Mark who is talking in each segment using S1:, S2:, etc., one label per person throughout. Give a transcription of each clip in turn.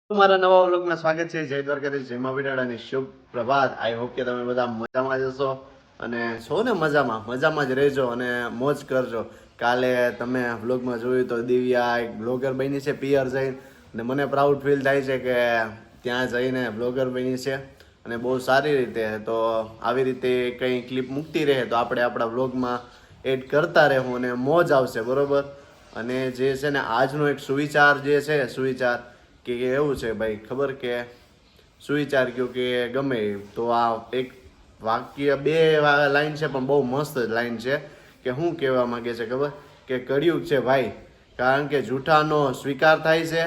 S1: મારા નવા વ્લોગમાં સ્વાગત છે. જય દ્વારકાધીશ, જય મા વિઠાળાની શુભ પ્રભાત. આઈ હોપ કે તમે બધા મજામાં જ હશો અને છો ને મજામાં જ રહેજો અને મોજ કરજો. કાલે તમે વ્લોગમાં જોયું તો દિવ્યા એક બ્લોગર બની છે પિયર જઈને, અને મને પ્રાઉડ ફીલ થાય છે કે ત્યાં જઈને બ્લોગર બની છે અને બહુ સારી રીતે. તો આવી રીતે કંઈ ક્લિપ મૂકતી રહે તો આપણે આપણા વ્લોગમાં એડ કરતા રહેવું અને મોજ આવશે, બરોબર. અને જે છે ને આજનો એક સુવિચાર જે છે, સુવિચાર કે એવું છે ભાઈ, ખબર કે સુવિચાર કયો કે ગમે તો આ એક વાક્ય બે લાઈન છે પણ બહુ મસ્ત લાઈન છે. કે શું કહેવા માંગે છે ખબર? કે કળિયુગ છે ભાઈ, કારણ કે જૂઠાનો સ્વીકાર થાય છે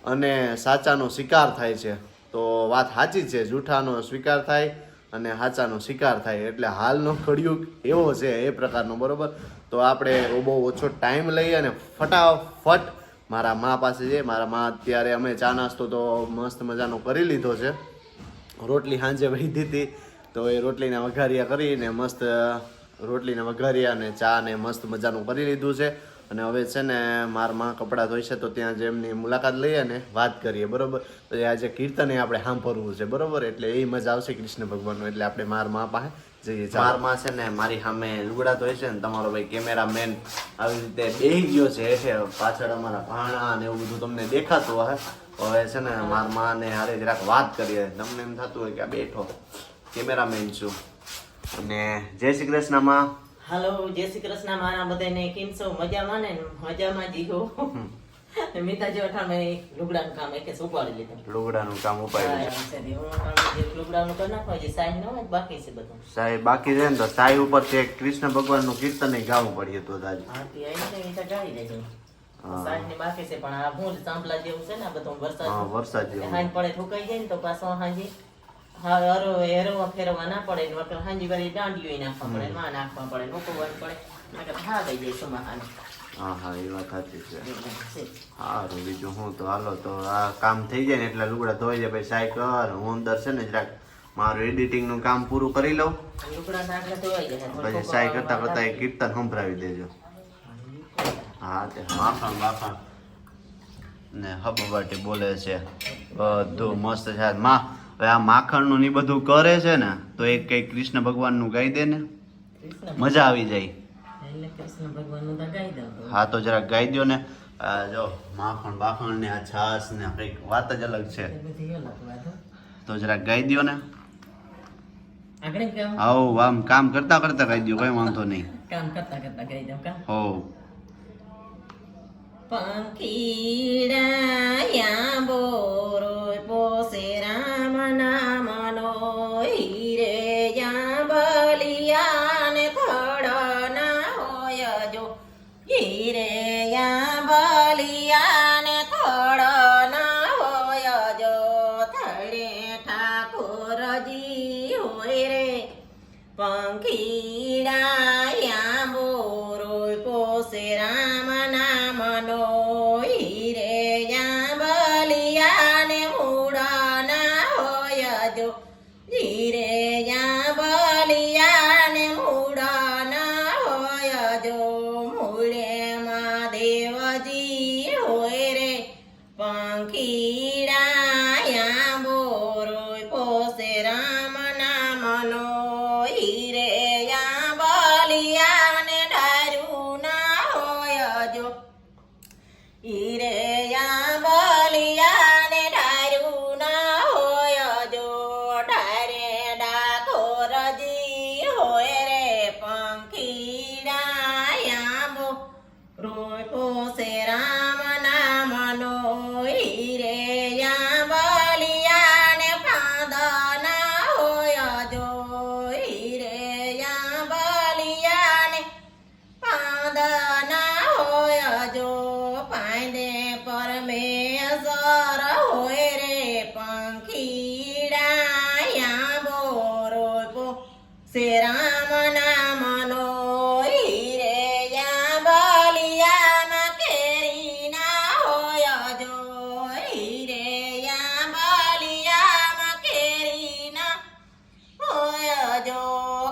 S1: અને સાચાનો શિકાર થાય છે. તો વાત સાચી છે, જૂઠાનો સ્વીકાર થાય અને સાચાનો શિકાર થાય. એટલે હાલનો કળિયુગ એવો છે, એ પ્રકારનો, બરોબર. તો આપણે બહુ ઓછો ટાઈમ લઈએ અને ફટાફટ મારા મા પાસે છે. મારા મા અત્યારે અમે ચા નાસ્તો તો મસ્ત મજાનો કરી લીધો છે. રોટલી સાંજે વહી દીધી તો એ રોટલીના વઘારિયા કરીને મસ્ત રોટલીના વઘારિયા અને ચા ને મસ્ત મજાનું કરી લીધું છે. અને હવે છે ને મારા માં કપડાં ધોઈશે તો ત્યાં જે એમની મુલાકાત લઈએ અને વાત કરીએ, બરોબર. પછી આજે કીર્તન આપણે સાંભળવું છે, બરોબર. એટલે એ મજા આવશે કૃષ્ણ ભગવાનનું. એટલે આપણે મારા મા પાસે જઈએ. મારા માં છે ને મારી સામે લુગડા ધોઈ છે ને તમારો ભાઈ કેમેરામેન આવી રીતે બેહી ગયો છે હેઠે. પાછળ અમારા ભાણા ને એવું બધું તમને દેખાતું હશે. હવે છે ને મારા માં ને હારે જરાક વાત કરીએ. તમને એમ થતું હોય કે આ બેઠો કેમેરામેન છું. અને જય શ્રી કૃષ્ણ માં.
S2: હાલો, જય શ્રી કૃષ્ણ. મારા બધાને કેમ છો? મજામાં ને? મજામાં દીધો. મીતા જેઠામે લુગડાનું કામ એક ઉપાડી લીધું.
S1: લુગડાનું કામ ઉપાડી
S2: લુગડાનું કરી નાખો. હજી સાઈ નો બાકી છે બધું.
S1: સાઈ બાકી છે ને તો સાઈ ઉપર તે કૃષ્ણ ભગવાનનું કીર્તન ગાવું પડ્યું હતું આજે.
S2: હા, તે આઈને એ તો ગાઈ દેજો. સાઈ ને બાકી છે પણ આ ભૂલ સાંભળા જેવું છે ને આ બધું
S1: વરસાદ જેવું.
S2: હાંજ પડે ઠુકાઈ જાય ને તો પાછો હાંજી હેરવા ફેરવા ના પડે ને વખત હાંજી વાળી દાંડીઓ નાખવા પડે, માં નાખવા પડે, મૂકવાનું પડે. નકર હા દઈ જાય સુમાહાને.
S1: હા, એ વાત સાચી છે. સારું, બીજું હું તો હાલો તો આ કામ થઈ જાય ને એટલે લુગડા ધોઈ જાય. પછી સાઈ કર હું અંદર છે ને જરાક મારું એડિટિંગ નું કામ પૂરું કરી લઉં.
S2: લુગડા નાખે ધોવાઈ જાય.
S1: પછી સાઈ કરતા કરતા એ કીર્તન સંભળાવી દેજો. હા, તે માખણ બાખણ ને હબવાટી બોલે છે, બધું મસ્ત છે. હવે આ માખણનું ને બધું કરે છે ને તો એક કઈ કૃષ્ણ ભગવાનનું ગાઈ દે ને, મજા આવી જાય. હા, તો જરાક ગાઈ દો ને. જો માખણ બાખણ ને આ છાસ ને કઈક વાત જ અલગ છે. તો જરાક ગાઈ દો ને. આવો આમ કામ કરતા કરતા ગાઈ દો, કઈ વાંધો નહીં.
S2: કામ કરતા કરતા ગાઈ દો કા.
S1: હો.
S2: પંખીડા બોરો પોસે રામ નામનો હીરે બલિયા ને થડના હોય જો. હીરે બલિયા ને થડના હોય જો. થડે ઠાકોરજી હોય રે. પંખીડા બોરો પોસે રામ નામનો હીરે બલિયા ને મૂળના હોય જો. હીરે બલિયા ને મૂળના હોય જો. મૂળે મહાદેવજી હોય રે. પંખીડા બોરો પોસે રામ નામનો હીરે બલિયા ને ડારું ના હોય જો. હીરે બલિયા ને ડારું ના હોય જો. ડારે ડાકોરજી હોય રે. પંખીડા રોય પોસે રામ નામનો હીરે બલિયા ને પાંદના હોય જો. હીરે બલિયા ને પાંદના હોય જો. પાંદે પરમેશ્વર હોય રે. પંખીડા બોરો પોસે રામ નામનો હીરે બલિયામાં કેરી ના હોય જો. હીરે બલિયામાં કેરી ના હોય જો.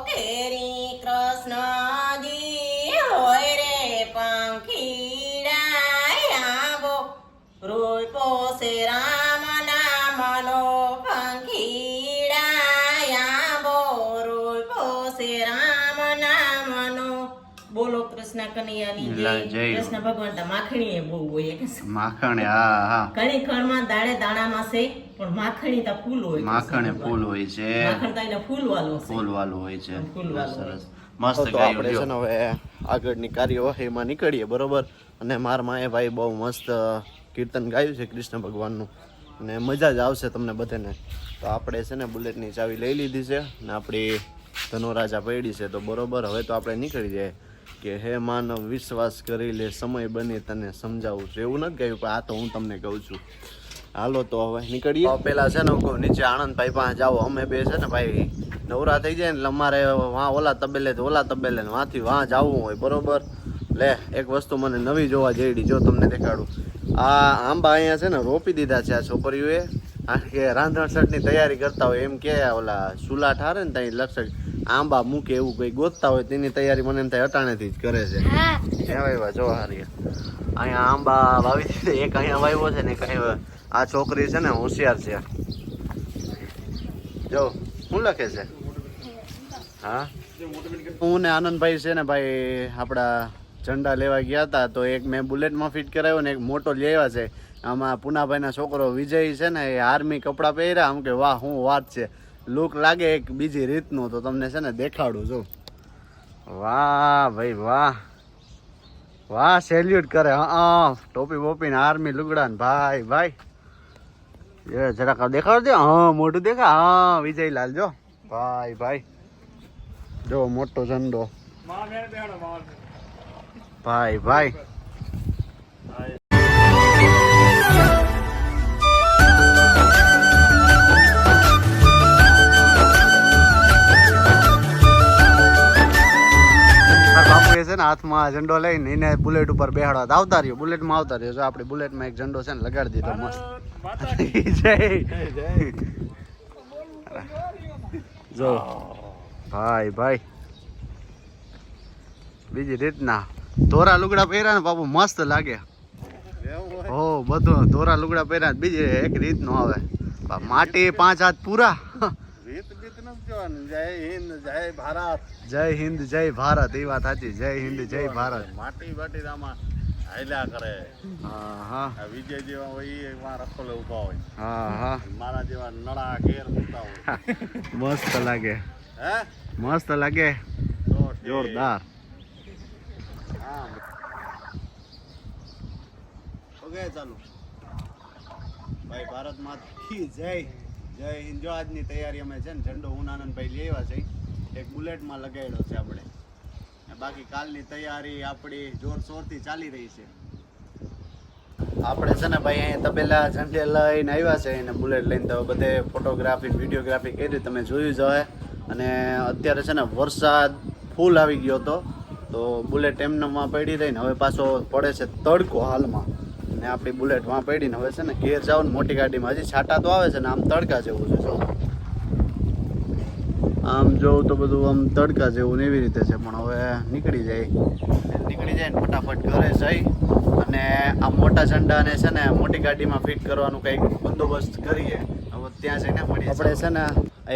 S2: કેરી કૃષ્ણજી હોય રે. પંખીડા રોય પોસે રામ કૃષ્ણ કનૈયાની
S3: જય.
S2: જય. કૃષ્ણ ભગવાન તો માખણી એ બહુ હોય કે
S3: માખણ હા હા
S2: ઘણી ખરમાં દાણે દાણામાં છે પણ માખણી તો ફૂલ હોય
S3: માખણ એ ફૂલ હોય છે
S2: માખણ તો એને ફૂલ વાળો છે
S3: ફૂલ વાળું હોય છે
S2: ફૂલ વાળું
S3: સરસ મસ્ત
S1: તો આપણે છે
S3: ગાયું
S1: ને હવે આગળની કાર્યવાહીમાં નીકળીએ બરોબર. અને મારા માએ ભાઈ બહુ મસ્ત કીર્તન ગાયું છે કૃષ્ણ ભગવાનનું અને મજા જ આવશે તમને બધાને. તો આપણે છે ને બુલેટની ચાવી લઈ લીધી છે ને આપણી ધનોરાજા પડી છે. તો બરોબર હવે તો આપણે નીકળી જાય કે હે માનવ વિશ્વાસ કરી લે સમય બને તને સમજાવું છું. એવું નથી કહ્યું પણ આ તો હું તમને કહું છું. હાલો તો હવે નીકળીએ. પેલા છે ને હું નીચે આનંદભાઈ પાસે જાઓ. અમે બે છે ને ભાઈ નવરા થઈ જાય ને એટલે અમારે વાં ઓલા તબેલે ને વાંથી વાં જવું હોય બરોબર. લે એક વસ્તુ મને નવી જોવા જઈડી, જો તમને દેખાડું. આ આંબા અહીંયા છે ને રોપી દીધા છે આ છોકરીઓએ. આ કે રાંધણ સટની તૈયારી કરતા હોય એમ કે ઓલા સુલા ઠારે ને ત્યાં લક્ષક આંબા મૂકે એવું કંઈ ગોતતા હોય તેની તૈયારી મને એમ થાય અટાણેથી જ કરે છે. એવા જો હારી અહીંયા આંબા વાવી દીધા. એક અહીંયા વાવ્યો છે ને એક અહીંયા. આ છોકરી છે ને હોશિયાર છે. જો શું લખે છે? હા હું ને આનંદભાઈ છે ને ભાઈ આપણા ઝંડા લેવા ગયા હતા તો એક મેં બુલેટમાં ફિટ કરાવ્યો ને એક મોટો લેવા છે. આમાં પુનાભાઈના છોકરો વિજય છે ને એ આર્મી કપડાં પહેર્યા. આમ કે વાહ શું વાત છે, લુક લાગે એક બીજી રીતનું. તો તમને છે ને દેખાડું છું. વાહ ભાઈ વાહ વાહ, સેલ્યુટ કરે. હા ટોપી બોપી ને આર્મી લુગડા ને ભાઈ ભાઈ એ જરાક દેખાડ દે. હા મોઢું દેખા. હા વિજયલાલ જો ભાઈ ભાઈ જો મોટો ઝંડો ભાઈ ભાઈ. બાપુ છે ને હાથમાં ઝંડો લઈને એને બુલેટ ઉપર બેહાડવા આવતા રહ્યો. બુલેટમાં આવતા રહ્યો. જો આપણી બુલેટમાં એક ઝંડો છે ને લગાડી દીધો મસ્ત. જય જો ભાઈ ભાઈ બીજી રીતના ધોરા લુગડા પહેર્યા ને બાપુ મસ્ત લાગે. હો બધું ધોરા લુગડા પહેર્યા બીજી એક રીતનું આવે. માટી 5 હાથ પૂરા. જય હિન્દ જય ભારત. જય હિન્દ જય ભારત. એ વાત સાચી. જય હિન્દ જય ભારત.
S4: માટી બાટી આમાં હાલ્યા કરે.
S1: હા હા
S4: આ વિજય જેવા હોય એ એમાં રખોલે ઊભા હોય.
S1: હા હા
S4: મારા જેવા નળા ઘેર મૂકતા હોય.
S1: મસ્ત લાગે.
S4: હે
S1: મસ્ત લાગે
S4: તો ઠીક.
S1: જોરદાર.
S4: હા
S1: ઓકે ચાલો ભાઈ. ભારત માતા કી જય. જય હિન્દ. જો આજની તૈયારી અમે છે ને ઝંડો હું આનંદભાઈ લેવા છે એક બુલેટમાં લગાડ્યો છે આપણે. બાકી કાલની તૈયારી આપણી જોરશોરથી ચાલી રહી છે. આપણે છે ને ભાઈ અહીંયા તબેલા ઝંડે લઈને આવ્યા છે અને બુલેટ લઈને તો બધે ફોટોગ્રાફી વિડીયોગ્રાફી કરી તમે જોયું જ હવે. અને અત્યારે છે ને વરસાદ ફૂલ આવી ગયો હતો તો બુલેટ એમનેમાં પડી રહીને હવે પાછો પડે છે તડકો હાલમાં. ને આપણી બુલેટ વાં પડીને હવે છે ને ઘેર જાવ ને મોટી ગાડીમાં હજી છાંટા તો આવે છે ને આમ તડકા જેવું છે. જો આમ જોઉં તો બધું આમ તડકા જેવું ને એવી રીતે છે. પણ હવે નીકળી જાય ને ફટાફટ ઘરે જઈ અને આ મોટા ઝંડાને છે ને મોટી ગાડીમાં ફિટ કરવાનું કંઈક બંદોબસ્ત કરીએ. હવે ત્યાં જઈને મળીએ. આપણે છે ને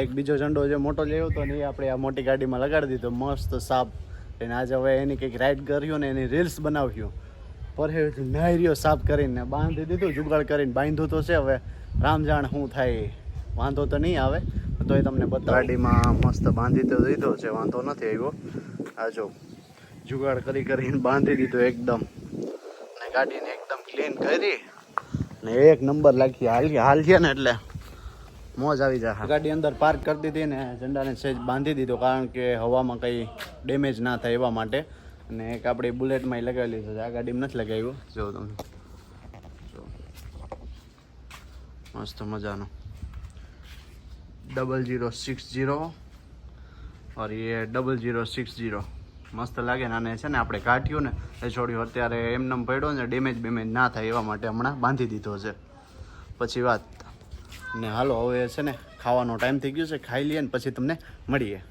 S1: એક બીજો ઝંડો જે મોટો લેવો હતો ને એ આપણે આ મોટી ગાડીમાં લગાડી દીધો મસ્ત સાપ. એને આજે હવે એની કંઈક રાઈડ કર્યો ને એની રીલ્સ બનાવ્યો. પર નાઈ રહ્યો સાફ કરીને બાંધી દીધું. જુગાડ કરીને બાંધ્યું તો છે. હવે રામ જાણ શું થાય. વાંધો તો નહીં આવે તો એ તમને બતાવું. ગાડીમાં મસ્ત બાંધી તો દીધો છે, વાંધો નથી આવ્યો. આ જો જુગાડ કરીને બાંધી દીધો એકદમ. ને ગાડીને એકદમ ક્લીન કરી ને એક નંબર લાગી હાલ ને એટલે મોજ આવી જાય. ગાડી અંદર પાર્ક કરી દીધી ને ઝંડાને સહેજ બાંધી દીધો કારણ કે હવામાં કંઈ ડેમેજ ના થાય એવા માટે. અને એક આપણી બુલેટમાં લગાવી લીધો છે. આ ગાડીમાં નથી લગાવ્યો. જો તમે જો મસ્ત મજાનો 0060 और ये 0060 મસ્ત લાગે ને. આને છે ને આપણે કાઢ્યું ને એ છોડ્યું અત્યારે એમને પડ્યો ને ડેમેજ ના થાય એવા માટે હમણાં બાંધી દીધો છે. પછી વાત ને હાલો હવે છે ને ખાવાનો ટાઈમ થઈ ગયો છે. ખાઈ લઈએ ને પછી તમને મળીએ.